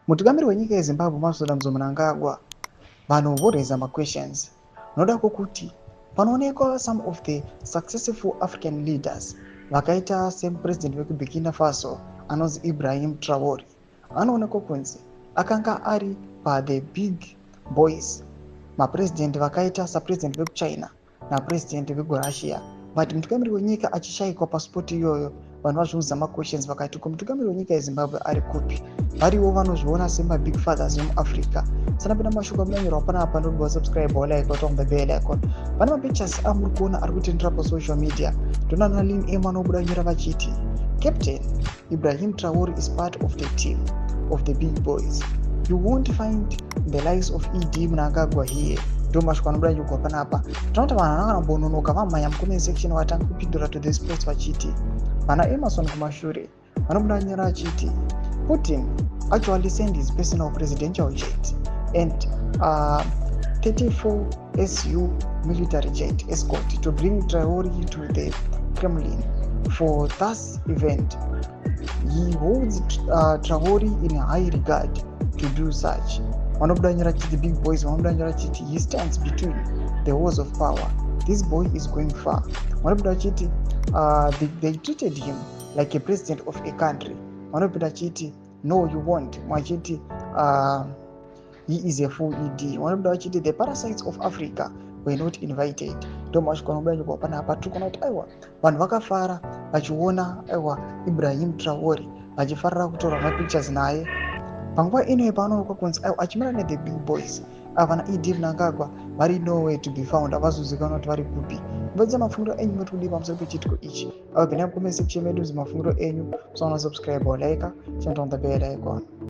Mutungamiri wenyika yeZimbabwe Masoda Mnangagwa vanhu voreza questions. Noda kuti panoonekwa some of the successful African leaders vakaita semupresident weBurkina Faso anonzi Ibrahim Traore anoonekwa kunzi akanga ari the big boys mapresident vakaita sapresident vekuchina napresident vekuRussia, but mutungamiri wenyika achishayikwa pasipoti iyoyo. Vanhu vazviudza questions vakati ko mutungamiri wenyika yeZimbabwe ari kupi? Variwo vanozviona semabig fathers vemuAfrica. Sana pena mashoko amunyanyorwa panapa ndokuba subscribe or like or the bell icon. Pane mapictures amuri kuona ari kutendera pasocial media. Tonana lin ema nobuda nyora vachiti Captain Ibrahim Traore is part of the team of the big boys. You won't find the likes of ED Mnangagwa here. Ndomashoko anobuda nyora panapa. Tonota vanhu vanakambononoka vamhanya mucomment section vatanga kupindura to this post vachiti Vana Emerson kumashure vanobuda nyora vachiti Putin actually sent his personal presidential jet and 34 SU military jet escort to bring Traore to the Kremlin for this event. He holds Traore in high regard to do such. The big boys, he stands between the walls of power. This boy is going far. They treated him like a president of a country. No, you won't. He is a full ED. The parasites of Africa were not invited. Vanhu vakafara vachiona Ibrahim Traore vachifarira kutora mapictures naye. Panguva ino panoonekwa kunzi achimira the big boys avana ED Mnangagwa vari nowhere to be found, avazozivikanwa kuti vari kupi. Mvodza mafungiro enyu muri kudii pamusoro pechitiko ichi? Abva mucomment section medu mafungiro enyu. Subscribe or like, turn on the bell icon.